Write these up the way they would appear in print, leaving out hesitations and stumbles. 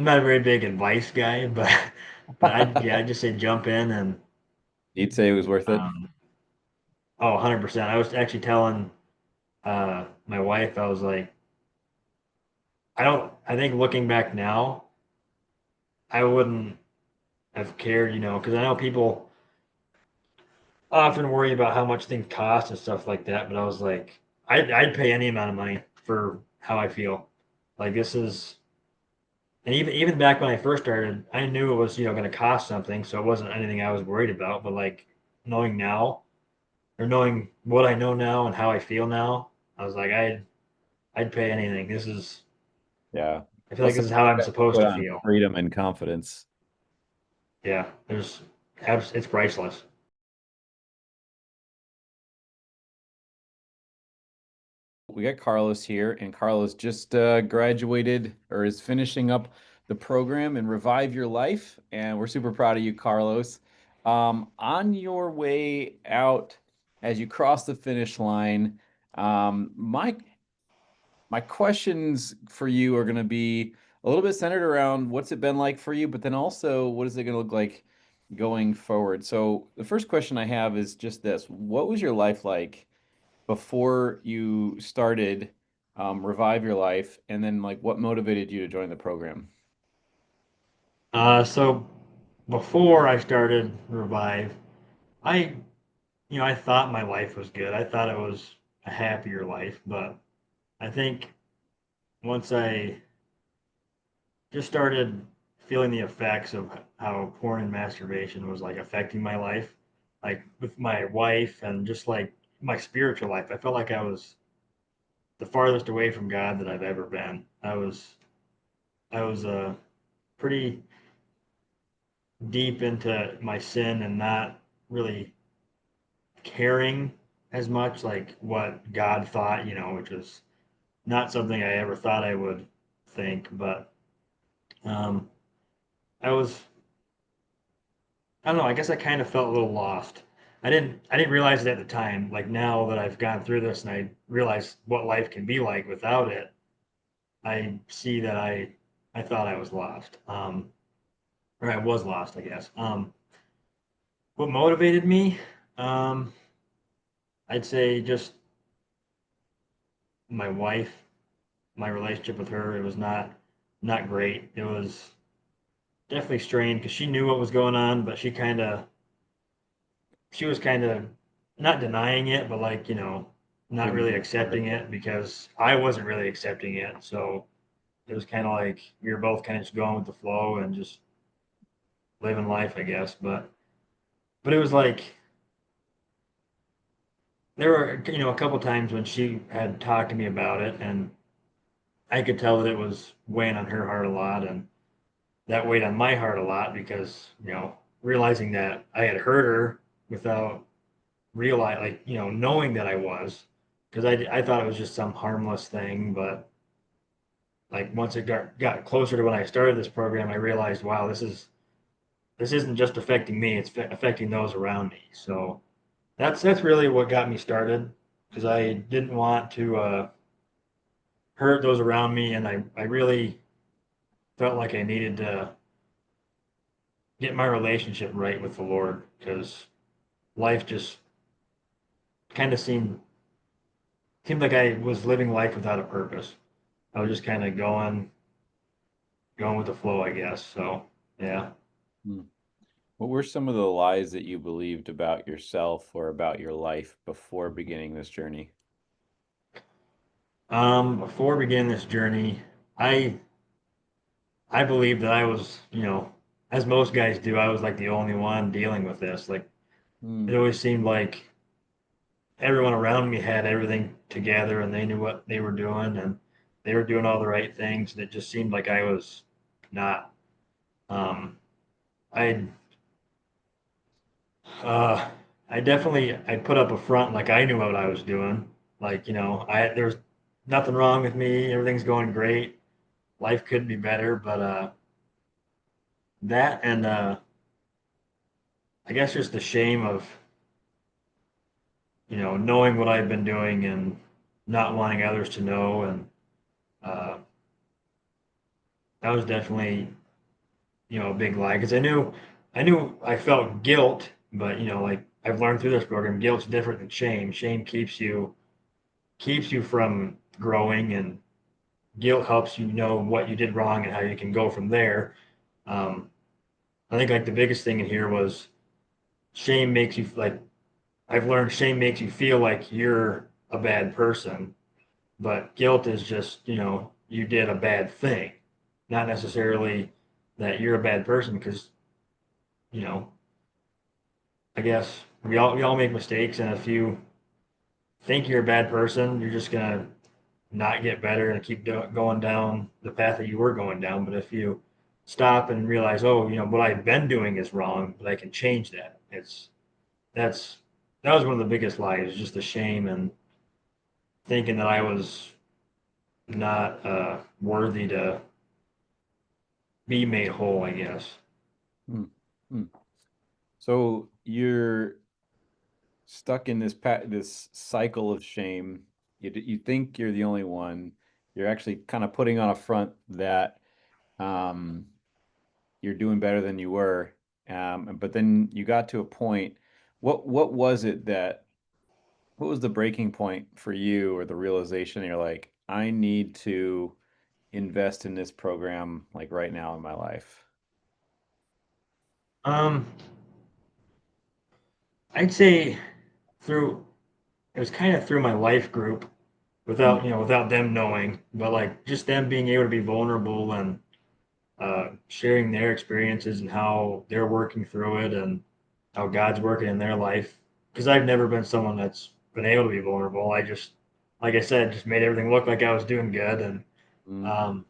not a very big advice guy, but I just say jump in and You'd say it was worth it? um, oh, 100%. I was actually telling my wife, I was like, I think looking back now, I wouldn't have cared, because I know people often worry about how much things cost and stuff like that, but I was like, I'd pay any amount of money for how I feel. Like this is, and even back when I first started, I knew it was, going to cost something, so it wasn't anything I was worried about. But like knowing now, or knowing what I know now and how I feel now, I was like, I'd pay anything. Yeah. I feel Well, like this is how sometimes you I'm have to supposed put to on feel. freedom and confidence. Yeah, it's priceless. We got Carlos here, and Carlos just graduated or is finishing up the program in Revive Your Life, and we're super proud of you, Carlos. On your way out, as you cross the finish line, my questions for you are going to be a little bit centered around what's it been like for you, but then also what is it going to look like going forward? So the first question I have is just this: what was your life like before you started Revive Your Life, and then like what motivated you to join the program? So before I started Revive, I I thought my life was good. I thought it was a happier life, but I think once I just started feeling the effects of how porn and masturbation was like affecting my life, like with my wife and just like my spiritual life, I felt like I was the farthest away from God that I've ever been. I was pretty deep into my sin and not really caring as much like what God thought, which was not something I ever thought I would think, but um, I was, I don't know, I guess I kind of felt a little lost. I didn't realize it at the time. Like now that I've gone through this and I realize what life can be like without it, I see that I thought I was lost. Or I was lost, I guess. What motivated me? Um, I'd say just my wife, my relationship with her. It was not great. It was definitely strained because she knew what was going on, but she was kind of not denying it, but like not Couldn't really be part of accepting it. it because I wasn't really accepting it. So it was kind of like we were both kind of just going with the flow and just living life, I guess. But it was like there were a couple times when she had talked to me about it, and I could tell that it was weighing on her heart a lot, and that weighed on my heart a lot because realizing that I had hurt her without realize like knowing that I was because I thought it was just some harmless thing, but like once it got closer to when I started this program, I realized, wow, this isn't just affecting me; it's affecting those around me. So that's really what got me started because I didn't want to hurt those around me, and I really felt like I needed to get my relationship right with the Lord because life just kind of seemed like I was living life without a purpose. I was just kind of going with the flow, I guess. So yeah. Hmm. What were some of the lies that you believed about yourself or about your life before beginning this journey? Before beginning this journey, I I believed that I was, as most guys do, I was like the only one dealing with this. Like Hmm. it always seemed like everyone around me had everything together and they knew what they were doing and they were doing all the right things. And it just seemed like I was not. Um, I uh, I definitely I put up a front like I knew what I was doing. Like I there's nothing wrong with me. Everything's going great. Life couldn't be better. But that and I guess just the shame of knowing what I've been doing and not wanting others to know. And uh, that was definitely, a big lie because I knew I felt guilt, but like I've learned through this program, guilt's different than shame. Shame keeps you from growing, and guilt helps you know what you did wrong and how you can go from there. Um, I think like the biggest thing in here was shame makes you like I've learned shame makes you feel like you're a bad person, but guilt is just, you did a bad thing, not necessarily that you're a bad person because, you know, I guess we all make mistakes, and if you think you're a bad person, you're just gonna not get better and keep going down the path that you were going down. But if you stop and realize, oh, what I've been doing is wrong, but I can change that. That's that was one of the biggest lies, just the shame and thinking that I was not worthy to be made whole, I guess. Hmm. Hmm. So you're stuck in this cycle of shame. You think you're the only one. You're actually kind of putting on a front that um, you're doing better than you were. But then you got to a point. What was it that what was the breaking point for you or the realization you're like, I need to invest in this program like right now in my life? Um, I'd say through it was kind of through my life group Mm, without them knowing, but like just them being able to be vulnerable and sharing their experiences and how they're working through it and how God's working in their life. Because I've never been someone that's been able to be vulnerable. I just, like I said, just made everything look like I was doing good, and mm, um,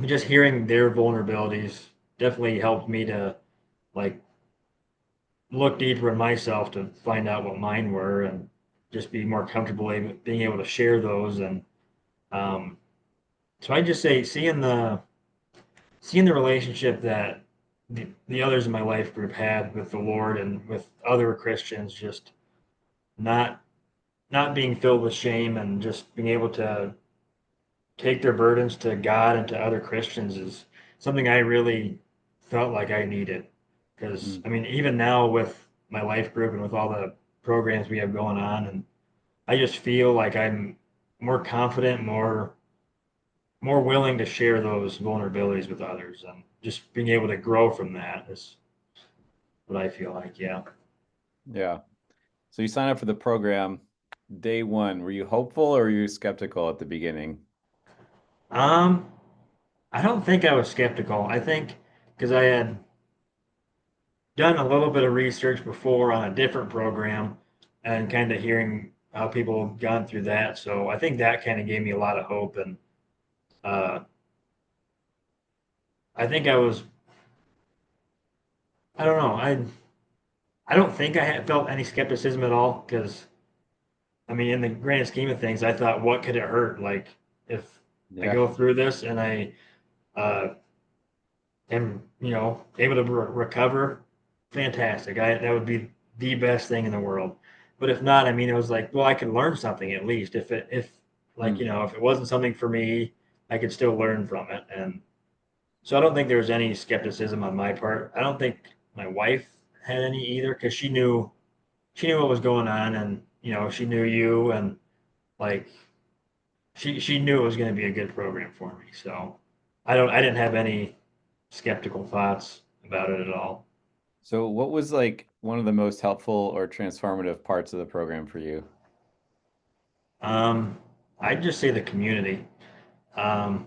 just hearing their vulnerabilities definitely helped me to like look deeper in myself to find out what mine were and just be more comfortable being able to share those. And um, so I just say seeing the relationship that the others in my life group had with the Lord and with other Christians, just not not being filled with shame and just being able to take their burdens to God and to other Christians is something I really felt like I needed. Because mm. I mean, even now with my life group and with all the programs we have going on, and I just feel like I'm more confident, more willing to share those vulnerabilities with others, and just being able to grow from that is what I feel like. Yeah. Yeah. So you sign up for the program day one. Were you hopeful or were you skeptical at the beginning? Um, I don't think I was skeptical. I think because I had done a little bit of research before on a different program and kind of hearing how people have gone through that. So I think that kind of gave me a lot of hope. And uh, I think I don't know, I don't think I had felt any skepticism at all because, I mean, in the grand scheme of things, I thought, what could it hurt? Like, if I Yeah. go through this and I uh, am, able to recover, fantastic. That would be the best thing in the world. But if not, I mean, it was like, well, I could learn something at least. If like, Mm. if it wasn't something for me, I could still learn from it. And so I don't think there was any skepticism on my part. I don't think my wife had any either because she knew what was going on, and she knew you, and like she knew it was going to be a good program for me. So I didn't have any skeptical thoughts about it at all. So what was like one of the most helpful or transformative parts of the program for you? Um, I'd just say the community, um,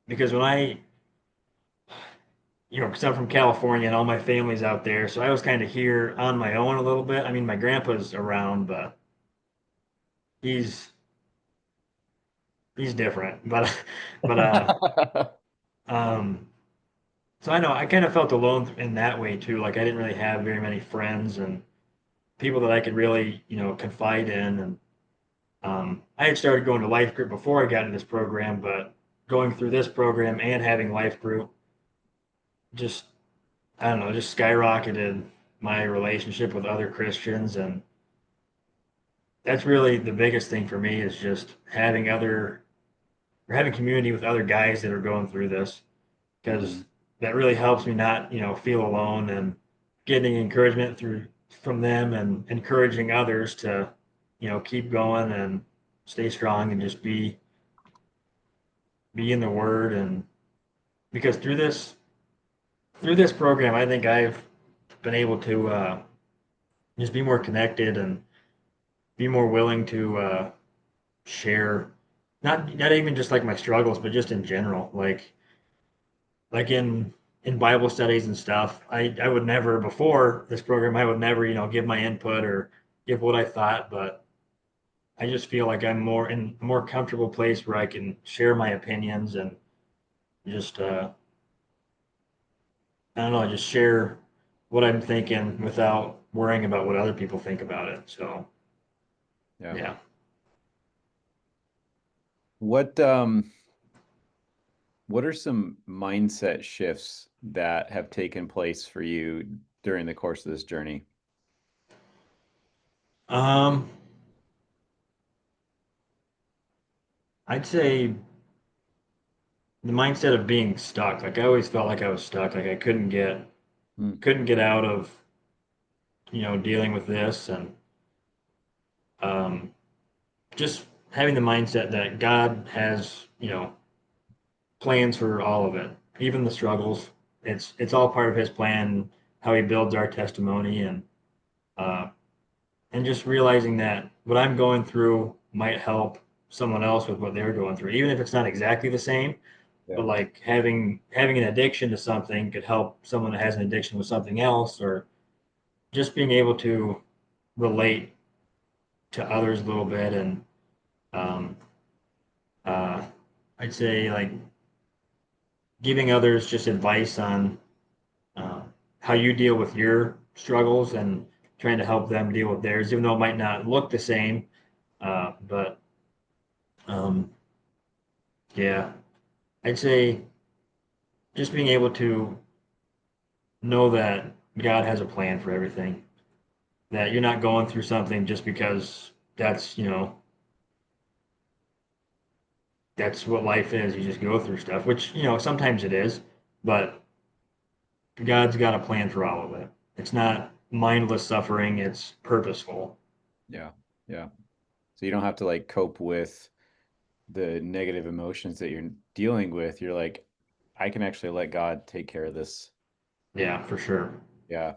because when because I'm from California and all my family's out there, so I was kind of here on my own a little bit. I mean, my grandpa's around, but he's he's different. But but um, so I know I kind of felt alone in that way too. Like I didn't really have very many friends and people that I could really confide in. And I had started going to life group before I got into this program, but going through this program and having life group just I don't know, just skyrocketed my relationship with other Christians. And that's really the biggest thing for me is just having other or having community with other guys that are going through this, Hmm. because that really helps me not, feel alone, and getting encouragement through from them and encouraging others to, keep going and stay strong and just be in the word. And because through this program, I think I've been able to just be more connected and be more willing to share, not even just like my struggles, but just in general, like in Bible studies and stuff. I would never, before this program, I would never, give my input or give what I thought, but I just feel like I'm more in a more comfortable place where I can share my opinions and just I don't know, just share what I'm thinking without worrying about what other people think about it. So Yeah. yeah. What what are some mindset shifts that have taken place for you during the course of this journey? Um, I'd say the mindset of being stuck. Like I always felt like I was stuck. Like I Mm, couldn't get out of, dealing with this, and um, just having the mindset that God has, plans for all of it, even the struggles. It's all part of His plan, how He builds our testimony, uh, and just realizing that what I'm going through might help someone else with what they're going through, even if it's not exactly the same. yeah. But like having an addiction to something could help someone that has an addiction with something else, or just being able to relate to others a little bit. And um, uh, I'd say like giving others just advice on uh, how you deal with your struggles and trying to help them deal with theirs, even though it might not look the same. But um, yeah, I'd say just being able to know that God has a plan for everything, that you're not going through something just because that's, that's what life is. You just go through stuff, which, sometimes it is, but God's got a plan for all of it. It's not mindless suffering, it's purposeful. Yeah. Yeah. So you don't have to like cope with the negative emotions that you're dealing with. You're like, I can actually let God take care of this. Yeah, for sure. Yeah.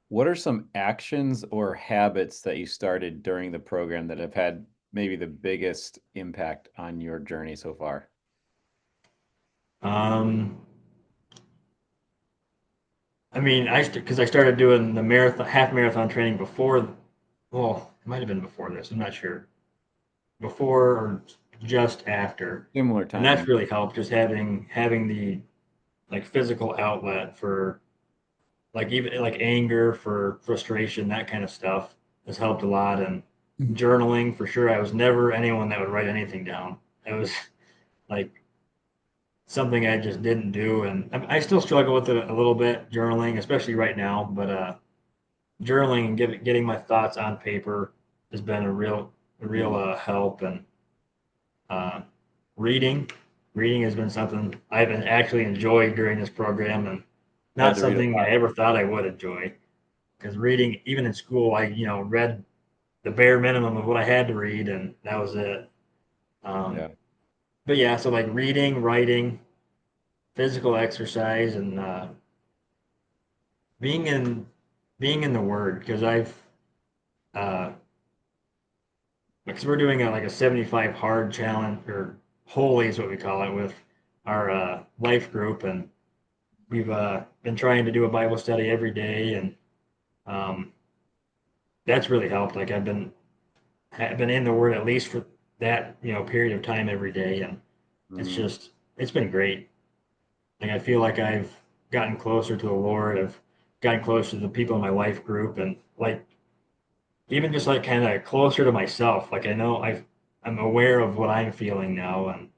What are some actions or habits that you started during the program that have had maybe the biggest impact on your journey so far? Um, I mean, because I started doing the marathon, half marathon training before, well, it might have been before this, I'm not sure, before or just after. Similar And that's timing. really helped, just having the like physical outlet for like even like anger, for frustration, that kind of stuff has helped a lot. And Mhm. journaling for sure. I was never anyone that would write anything down. It was like something I just didn't do, and I still struggle with it a little bit, journaling, especially right now. But journaling and getting my thoughts on paper has been a real Mm. help. And uh, reading, reading has been something I've been actually enjoyed during this program, and Had not to read a something I lot. ever thought I would enjoy. Because reading, even in school, I read the bare minimum of what I had to read, and that was it. Um, Yeah. but yeah, so like reading, writing, physical exercise, and being in being in the Word. Because uh, because we're doing like a 75 hard challenge, or holy is what we call it, with our life group, and we've been trying to do a Bible study every day, and um, that's really helped. Like I've been in the Word at least for that period of time every day, and it's Mm. just it's been great. Like I feel like I've gotten closer to the Lord. I've gotten closer to the people in my life group, and like even just like kind of closer to myself. Like I know I'm aware of what I'm feeling now, and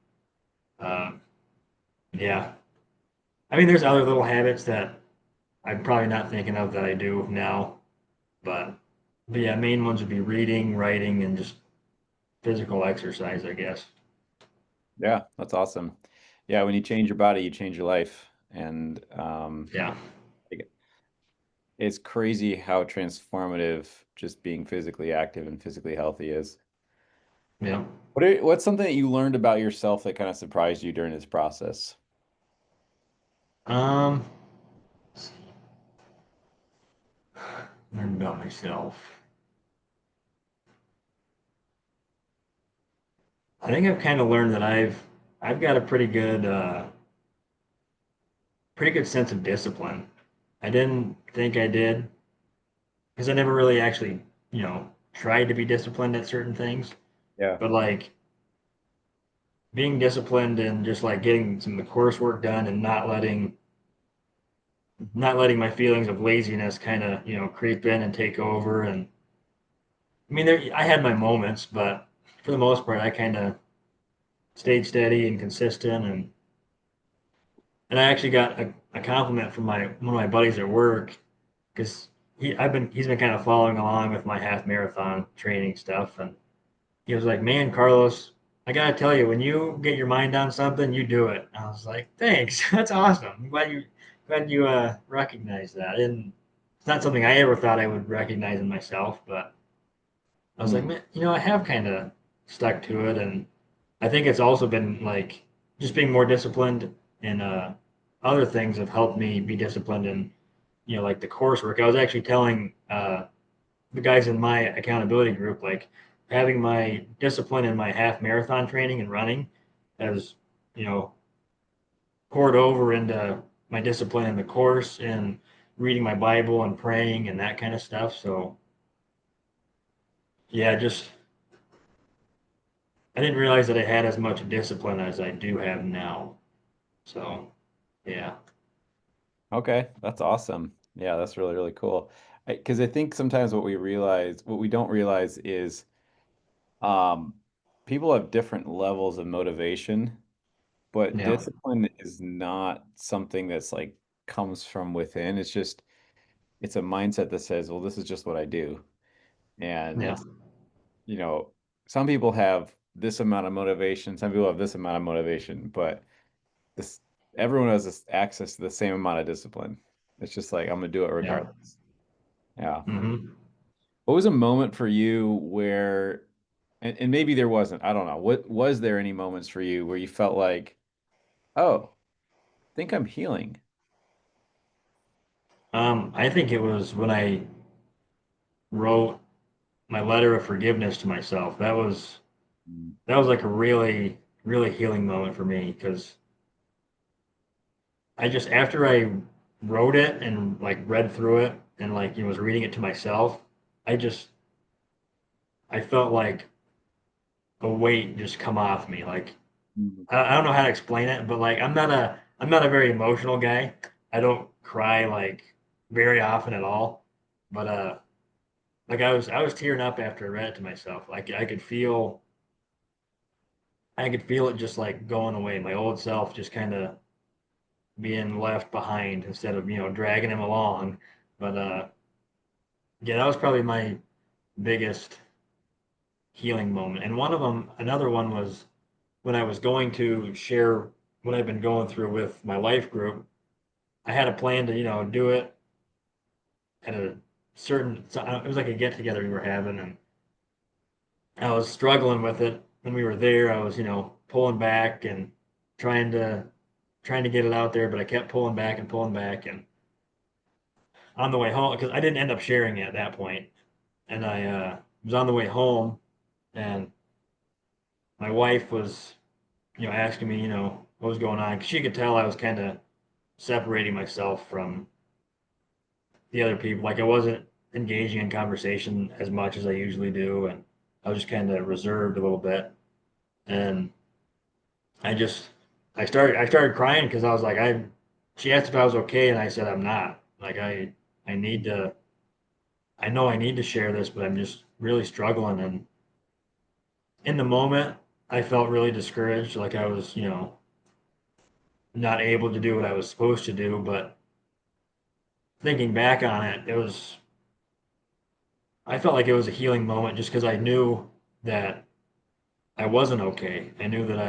uh, yeah. I mean, there's other little habits that I'm probably not thinking of that I do now, but yeah, main ones would be reading, writing, and just physical exercise, I guess. Yeah, that's awesome. Yeah, when you change your body, you change your life. And Yeah. it- it's crazy how transformative just being physically active and physically healthy is. Yeah. What's something that you learned about yourself that kind of surprised you during this process? Um, learned about myself. I think I've kind of learned that I've got a pretty good sense of discipline. I didn't think I did because I never really actually, tried to be disciplined at certain things. Yeah. But like being disciplined and just like getting some of the coursework done and not letting my feelings of laziness kind of, creep in and take over. And I mean, I had my moments, but for the most part, I kind of stayed steady and consistent. And I actually got a compliment from one of my buddies at work because he's been kind of following along with my half marathon training stuff, and he was like, "Man, Carlos, I gotta tell you, when you get your mind on something, you do it." And I was like, "Thanks, that's awesome. I'm glad you recognize that." And it's not something I ever thought I would recognize in myself, but I was like, Hmm. man, I have kind of stuck to it, and I think it's also been like just being more disciplined in other things have helped me be disciplined in like the coursework. I was actually telling the guys in my accountability group like having my discipline in my half marathon training and running has you know poured over into my discipline in the course and reading my Bible and praying and that kind of stuff. So yeah, just I didn't realize that I had as much discipline as I do have now. So yeah, Okay, that's awesome. Yeah, that's really, really cool. Because I think sometimes what we don't realize is um, people have different levels of motivation, but yeah, discipline is not something that's like comes from within. It's a mindset that says, well, this is just what I do. yeah, And, you know, some people have this amount of motivation, some people have this amount of motivation, but this everyone has this access to the same amount of discipline. It's just like I'm gonna do it yeah. regardless. Yeah. Hmm. What was a moment for you where, and maybe there wasn't, I don't know. What was there any moments for you where you felt like, oh, I think I'm healing? I think it was when I wrote my letter of forgiveness to myself. Mm. That was like a really, really healing moment for me because I just after I wrote it and like read through it and like was reading it to myself, I just I felt like a weight just come off me. Like Mm. I don't know how to explain it, but like I'm not a very emotional guy. I don't cry like very often at all. But like I was tearing up after I read it to myself. Like I could feel it just like going away. My old self just kind of being left behind instead of dragging him along. But yeah, that was probably my biggest healing moment. And another one was when I was going to share what I've been going through with my life group. I had a plan to do it at a it was like a get together we were having, and I was struggling with it when we were there. I was pulling back and trying to trying to get it out there, but I kept pulling back, and on the way home because I didn't end up sharing it at that point, and I was on the way home, and my wife was asking me what was going on because she could tell I was kind of separating myself from the other people. Like I wasn't engaging in conversation as much as I usually do, and I was just kind of reserved a little bit. And I just I started crying because I was like I. She asked if I was okay, and I said I'm not. Like I need to. I know I need to share this, but I'm just really struggling. And in the moment, I felt really discouraged, like I was not able to do what I was supposed to do. But thinking back on it, I felt like it was a healing moment just because I knew that I wasn't okay. I knew that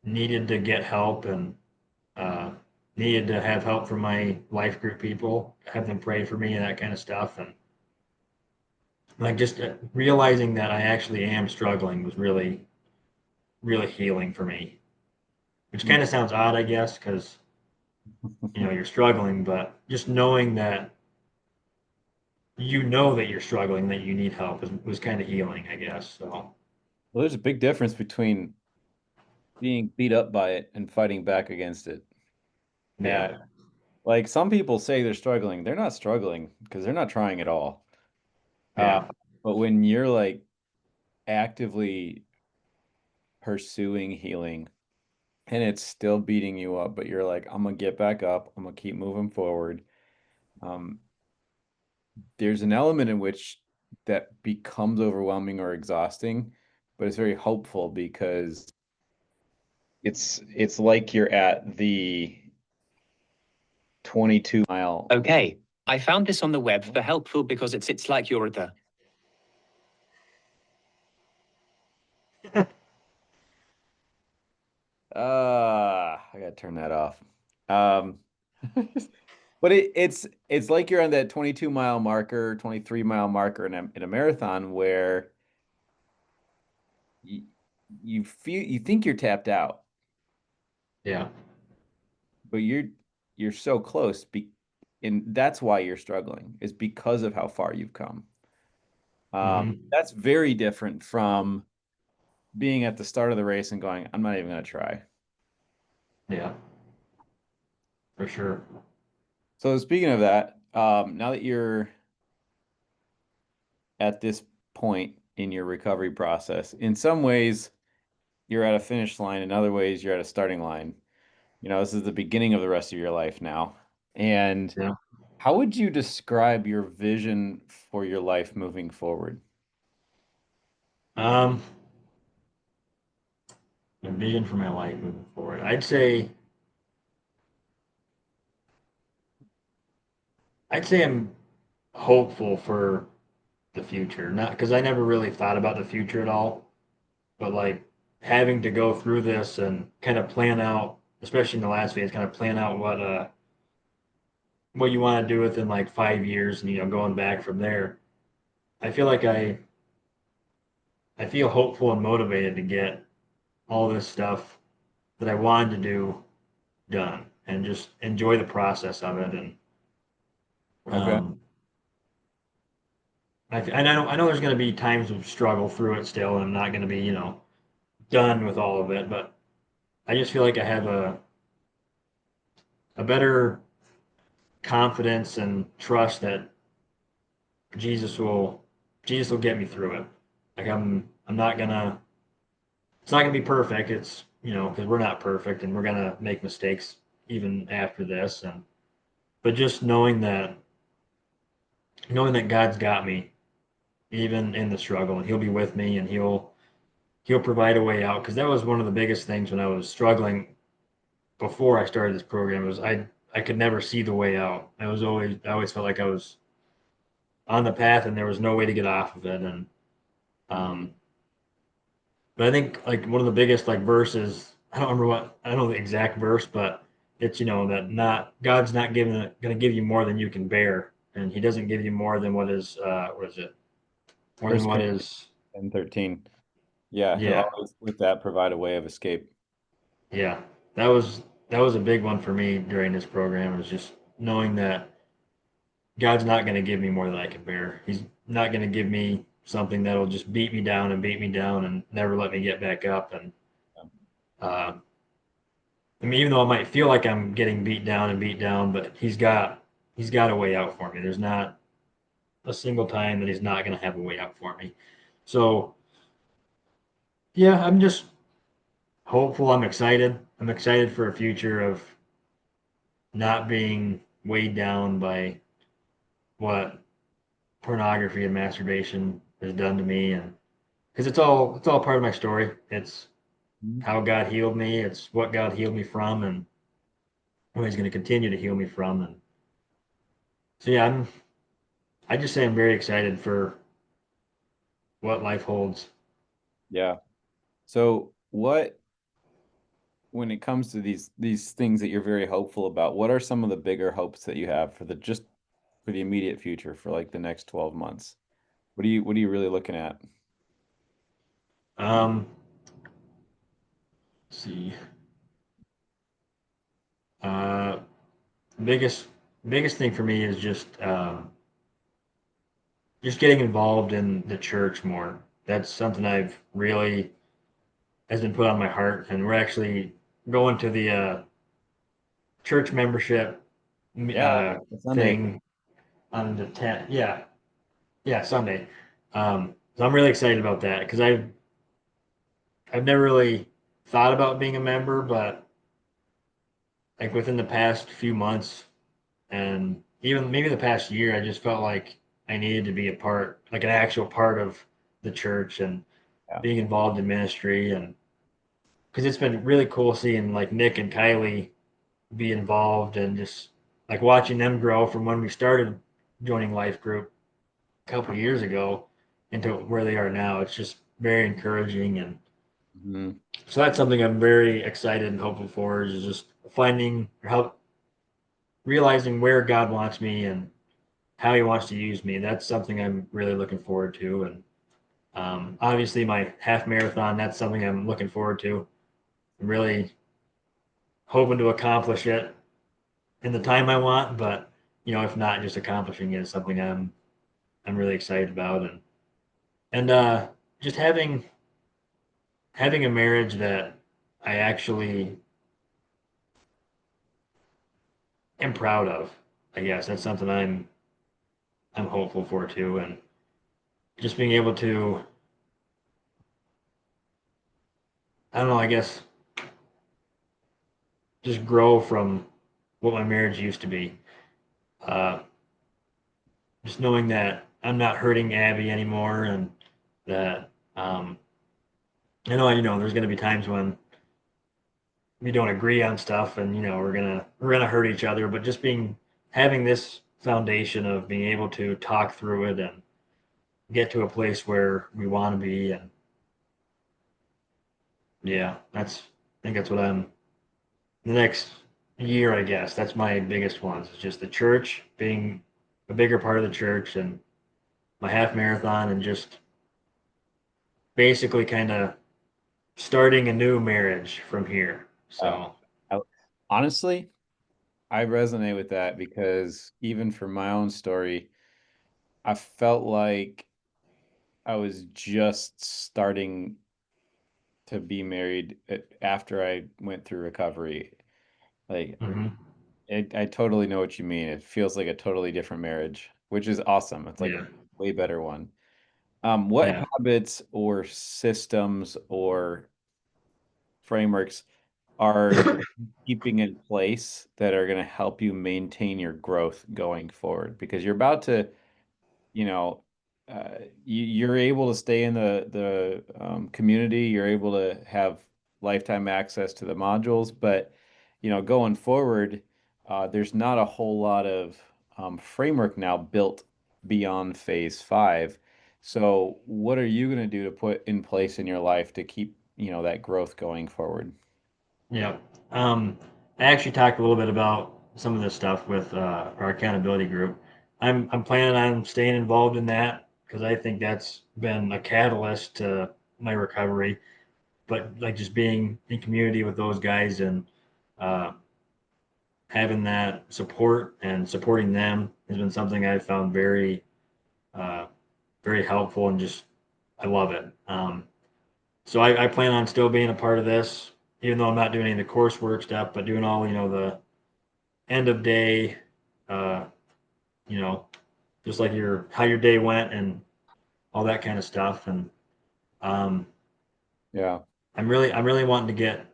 needed to get help and uh, needed to have help from my life group people, have them pray for me and that kind of stuff. And like just realizing that I actually am struggling was really, really healing for me, which kind of sounds odd, I guess, because you're struggling, but just knowing that that you're struggling, that you need help was kind of healing, I guess. So, Well, there's a big difference between being beat up by it and fighting back against it. yeah, And like some people say they're struggling, they're not struggling because they're not trying at all. Uh, yeah, but when you're like actively pursuing healing and it's still beating you up, but you're like, I'm gonna get back up, I'm gonna keep moving forward. Um, there's an element in which that becomes overwhelming or exhausting, but it's very hopeful because it's like you're at the 22-mile. Okay, I found this on the web for helpful because it's like you're at the I gotta turn that off. Um, but it's like you're on that 22-mile marker, 23-mile marker in a marathon where you, you think you're tapped out, yeah, but you're so close and that's why you're struggling, is because of how far you've come. hmm, That's very different from being at the start of the race and going, I'm not even gonna try. yeah, for sure. So speaking of that, now that you're at this point in your recovery process, in some ways you're at a finish line, in other ways you're at a starting line. This is the beginning of the rest of your life now. And Yeah. how would you describe your vision for your life moving forward? Um, the vision for my life moving forward. I'd say I'm hopeful for the future. Not because I never really thought about the future at all, but like having to go through this and kind of plan out, especially in the last phase, kind of plan out what you want to do within like 5 years, and going back from there. I feel like I feel hopeful and motivated to get all this stuff that I wanted to do done and just enjoy the process of it. And Okay. um, I know there's going to be times of struggle through it still, and I'm not going to be done with all of it, but I just feel like I have a better confidence and trust that Jesus will Jesus will get me through it. Like I'm not gonna it's not gonna be perfect. It's because we're not perfect and we're gonna make mistakes even after this. And but just knowing that God's got me even in the struggle, and He'll be with me, and He'll provide a way out. Because that was one of the biggest things when I was struggling before I started this program. Was I could never see the way out. I always felt like I was on the path and there was no way to get off of it. And um, but I think like one of the biggest like verses, I don't know the exact verse, but it's that not God's not going to give you more than you can bear, and He doesn't give you more than what is it, more than First what Corinthians is 10:13. Yeah, he'll yeah, always with that provide a way of escape. yeah. That was a big one for me during this program. It was just knowing that God's not going to give me more than I can bear. He's not going to give me something that'll just beat me down and never let me get back up. And uh, I mean, even though I might feel like I'm getting beat down and beat down, but he's got a way out for me. There's not a single time that he's not going to have a way out for me. So yeah, I'm just hopeful. I'm excited. I'm excited for a future of not being weighed down by what pornography and masturbation has done to me, and because it's all part of my story. It's Mhm. how God healed me. It's what God healed me from, and what He's going to continue to heal me from. And so yeah, I just say I'm very excited for what life holds. Yeah. So when it comes to these things that you're very hopeful about, what are some of the bigger hopes that you have for the just for the immediate future for like the next 12 months? What are you really looking at? Um, let's see. Uh, biggest biggest thing for me is just getting involved in the church more. That's something I've really has been put on my heart, and we're actually going to the church membership Yeah, uh, Sunday. thing on the 10th. Yeah, yeah, Sunday. So I'm really excited about that because I've never really thought about being a member, but like within the past few months and even maybe the past year, I just felt like I needed to be a part, like an actual part of the church and Yeah. being involved in ministry. And because it's been really cool seeing like Nick and Kylie be involved and just like watching them grow from when we started joining Life Group a couple of years ago into where they are now. It's just very encouraging. And Mhm. so that's something I'm very excited and hopeful for is just finding or help realizing where God wants me and how he wants to use me. That's something I'm really looking forward to. And obviously, my half marathon, that's something I'm looking forward to. I'm really hoping to accomplish it in the time I want, but if not, just accomplishing it is something I'm really excited about. And just having a marriage that I actually am proud of. I guess that's something I'm hopeful for too, and just being able to, I don't know, I guess just grow from what my marriage used to be. Uh, just knowing that I'm not hurting Abby anymore, and that I know there's going to be times when we don't agree on stuff, and we're gonna hurt each other. But just having this foundation of being able to talk through it and get to a place where we want to be, and yeah, I think that's what I'm the next year. I guess that's my biggest ones. It's just the church being a bigger part of the church and my half marathon and just basically kind of starting a new marriage from here. Uh, So, I- honestly, I resonate with that because even for my own story, I felt like I was just starting to be married after I went through recovery. Like, mhm, I totally know what you mean. It feels like a totally different marriage, which is awesome. It's like a yeah, way better one. What yeah, habits or systems or frameworks are keeping in place that are going to help you maintain your growth going forward? Because you're about to, you know, you're able to stay in the community. You're able to have lifetime access to the modules, but going forward, there's not a whole lot of framework now built beyond phase five. So, what are you going to do to put in place in your life to keep, that growth going forward? yeah. I actually talked a little bit about some of this stuff with our accountability group. I'm planning on staying involved in that because I think that's been a catalyst to my recovery. But like just being in community with those guys and uh, having that support and supporting them has been something I've found uh, very helpful and just I love it. So I plan on still being a part of this, even though I'm not doing any of the coursework stuff, but doing all the end of day, uh, you know, just like how your day went and all that kind of stuff. And um, Yeah. I'm really wanting to get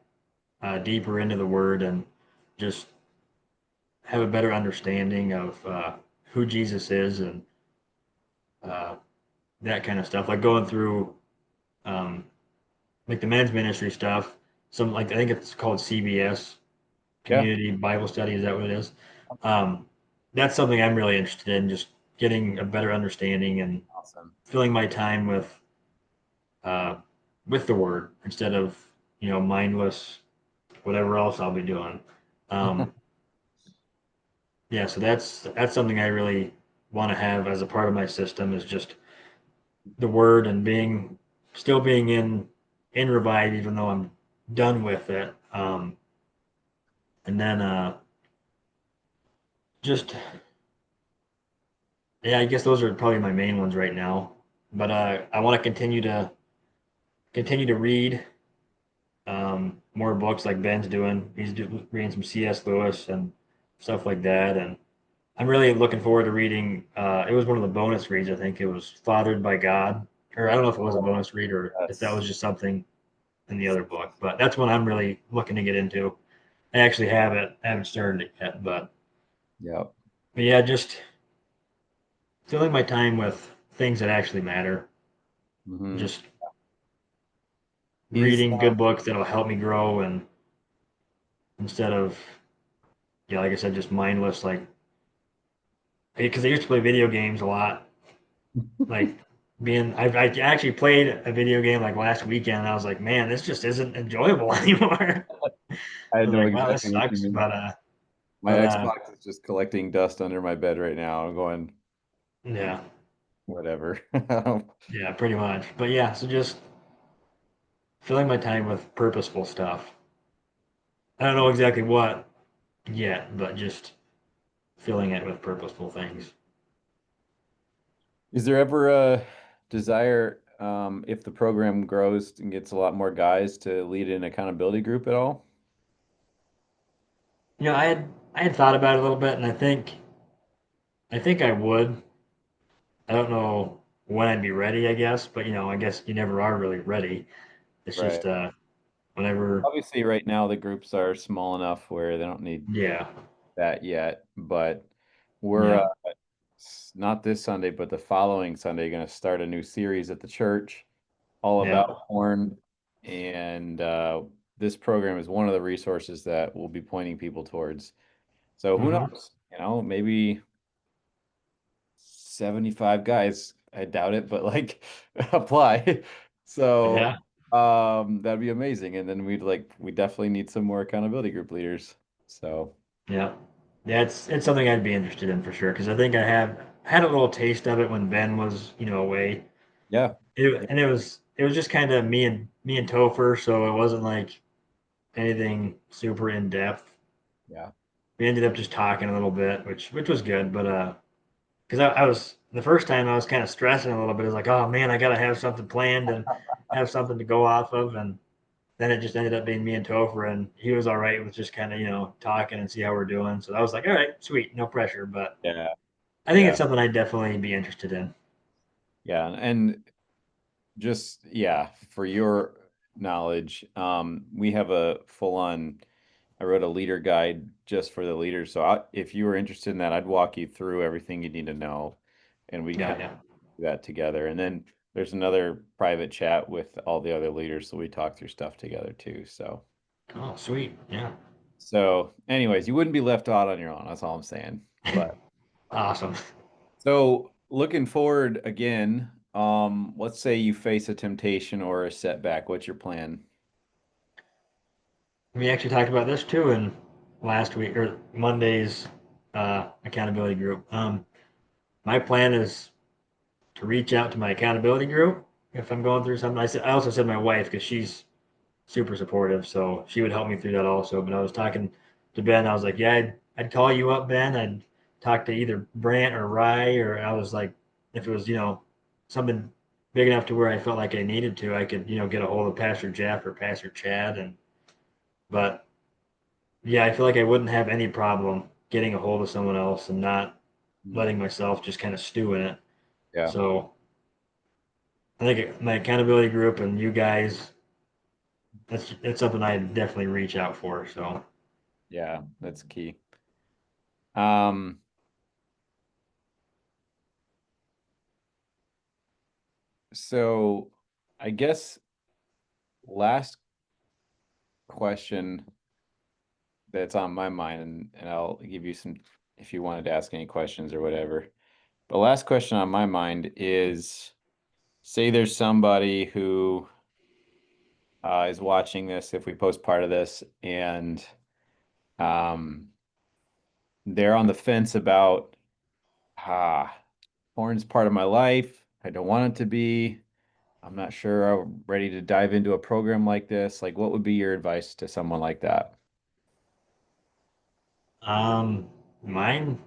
deeper into the word and just have a better understanding of who Jesus is and uh, that kind of stuff. Like going through um, like the men's ministry stuff. Some like I think it's called CBS, Yeah. Community Bible Study. Is that what it is? Um, that's something I'm really interested in. Just getting a better understanding and Awesome. filling my time uh, with the Word instead of mindless whatever else I'll be doing. Um, yeah, so that's something I really want to have as a part of my system is just the word and being still being in Revive even though I'm done with it. And then just yeah, I guess those are probably my main ones right now. But I want to continue to read more books like Ben's doing. Reading some C.S. Lewis and stuff like that, and I'm really looking forward to reading. It was one of the bonus reads. I think it was Fathered by God, or I don't know if it was a bonus read or if that That's was just something in the other book. But that's one I'm really looking to get into. I actually have it. I haven't started it yet, yeah. but yeah, just filling my time with things that actually matter. Hmm. Just Is reading good books that'll help me grow, and instead of yeah, like I said, just mindless like because I used to play video games a lot. Like I actually played a video game like last weekend, and I was like, man, this just isn't enjoyable anymore. I I was know like, wow, this exactly what you sucks. mean. My But Xbox is just collecting dust under my bed right now. I'm going, yeah, whatever. yeah, pretty much. But yeah, so just filling my time with purposeful stuff. I don't know exactly what yet, but just filling it with purposeful things. Is there ever a desire, if the program grows and gets a lot more guys, to lead an accountability group at all? You know, I had thought about it a little bit, and I think I would. I don't know when I'd be ready, I guess, but I guess you never are really ready. It's Right. just whenever, Obviously, right now the groups are small enough where they don't need yeah, that yet, but we're yeah, not this Sunday, but the following Sunday, going to start a new series at the church all yeah, about porn. And this program is one of the resources that we'll be pointing people towards. So who hmm knows? Maybe 75 guys. I doubt it, but like apply. So yeah, that'd be amazing. And then we definitely need some more accountability group leaders. So yeah, yeah. It's something I'd be interested in for sure because I think I have had a little taste of it when Ben was away. yeah. It, Yeah. and it was just kind of me and Topher, so it wasn't like anything super in depth. Yeah. We ended up just talking a little bit, which was good, but because I was the first time I was kind of stressing a little bit. I was like, oh man, I gotta have something planned and have something to go off of, and then it just ended up being me and Topher, and he was all right with just kind of talking and see how we're doing. So I was like, all right, sweet, no pressure, but Yeah. I think Yeah. it's something I'd definitely be interested in. Yeah. And just, yeah, for your knowledge, we have a full-on, I wrote a leader guide just for the leaders. So if you were interested in that, I'd walk you through everything you need to know, and we Yeah, kind of yeah. do that together. And then there's another private chat with all the other leaders, so we talk through stuff together too. Oh, sweet. Yeah. So anyways, you wouldn't be left out on your own. That's all I'm saying. But Awesome. so looking forward again, let's say you face a temptation or a setback. What's your plan? We actually talked about this too in last week or Monday's accountability group. My plan is to reach out to my accountability group if I'm going through something. I also said my wife because she's super supportive, so she would help me through that also. But I was talking to Ben. I was like, yeah, I'd call you up, Ben. I'd talk to either Brant or Rye, or I was like, if it was something big enough to where I felt like I needed to, I could get a hold of Pastor Jeff or Pastor Chad, and but yeah, I feel like I wouldn't have any problem getting a hold of someone else and not Hmm. letting myself just kind of stew in it. Yeah, So I think my accountability group and you guys, that's something I definitely reach out for. So yeah, that's key. Um, so I guess last question that's on my mind, and I'll give you some if you wanted to ask any questions or whatever. The last question on my mind is, say there's somebody who is watching this if we post part of this, and um, they're on the fence about porn's part of my life. I don't want it to be. I'm not sure I'm ready to dive into a program like this. Like, what would be your advice to someone like that? Um, Mine,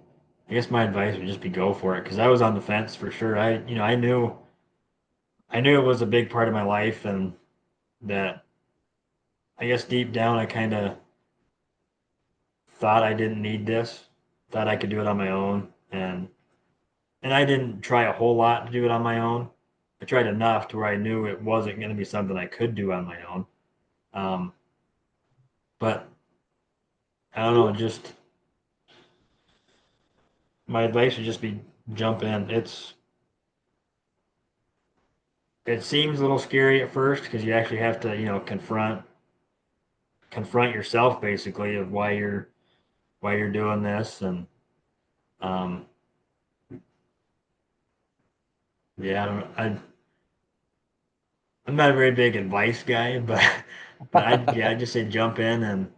I guess my advice would just be go for it because I was on the fence for sure. I knew it was a big part of my life, and that I guess deep down I kind of thought I didn't need this, thought I could do it on my own, and I didn't try a whole lot to do it on my own. I tried enough to where I knew it wasn't going to be something I could do on my own. Um, but I don't know, just my advice would just be jump in. It seems a little scary at first because you actually have to, confront yourself basically of why you're doing this, and um, yeah, I'm not a very big advice guy, but I just say jump in and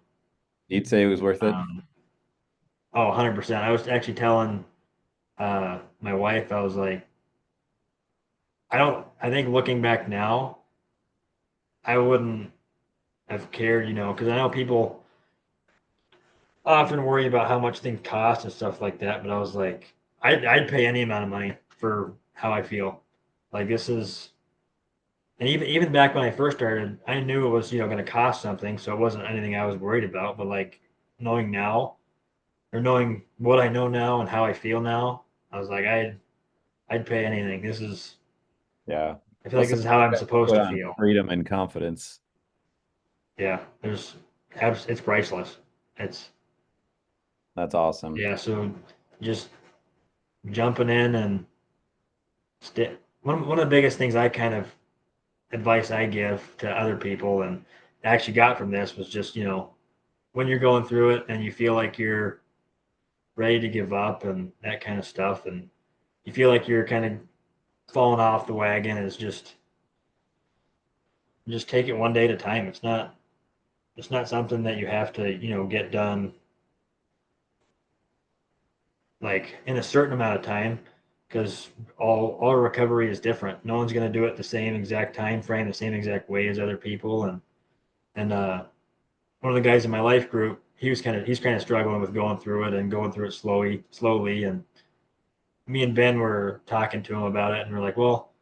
You'd say it was worth it? um, oh, 100%. I was actually telling my wife, I was like, I think looking back now, I wouldn't have cared, because I know people often worry about how much things cost and stuff like that, but I was like, I'd pay any amount of money for how I feel. Like this is, and even back when I first started, I knew it was, going to cost something, so it wasn't anything I was worried about. But like knowing now, or knowing what I know now and how I feel now, I was like, I'd pay anything. Yeah. I feel Well, like this is how I'm supposed put to on feel. freedom and confidence. Yeah, it's priceless. It's That's awesome. yeah. So just jumping in and one of the biggest things I kind of advice I give to other people and actually got from this was just when you're going through it and you feel like you're ready to give up and that kind of stuff, and you feel like you're kind of falling off the wagon, is just take it one day at a time. It's not something that you have to get done like in a certain amount of time, because all recovery is different. No one's going to do it the same exact time frame, the same exact way as other people. And one of the guys in my life group, he's kind of struggling with going through it and going through it slowly. And me and Ben were talking to him about it, and we're like, well,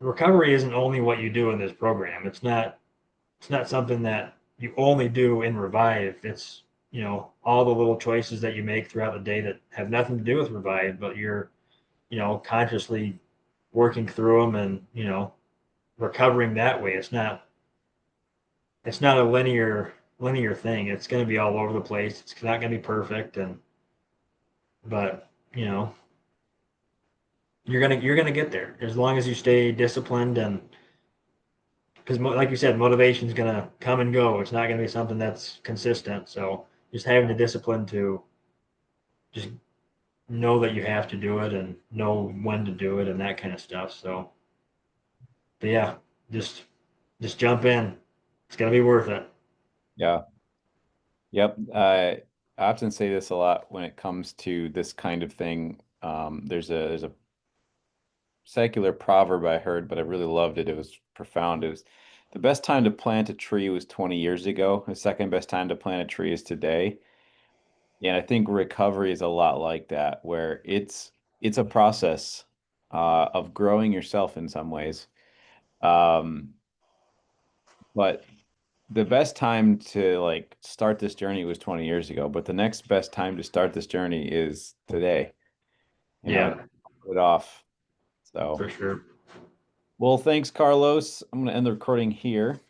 recovery isn't only what you do in this program. It's not something that you only do in Revive. It's all the little choices that you make throughout the day that have nothing to do with Revive, but you're consciously working through them and recovering that way. It's not a linear thing. It's going to be all over the place. It's not going to be perfect, but you're gonna get there as long as you stay disciplined, and because like you said, motivation is gonna come and go. It's not gonna be something that's consistent. So just having the discipline to just know that you have to do it and know when to do it and that kind of stuff. So, but yeah, just just jump in. It's gonna be worth it. Yeah. Yep. I often say this a lot when it comes to this kind of thing. There's a secular proverb I heard, but I really loved it. It was profound. It was the best time to plant a tree was 20 years ago. The second best time to plant a tree is today. And I think recovery is a lot like that, where it's a process of growing yourself in some ways. Um, but the best time to like start this journey was 20 years ago, but the next best time to start this journey is today. Yeah, Put it off. So, for sure. well, thanks, Carlos. I'm going to end the recording here.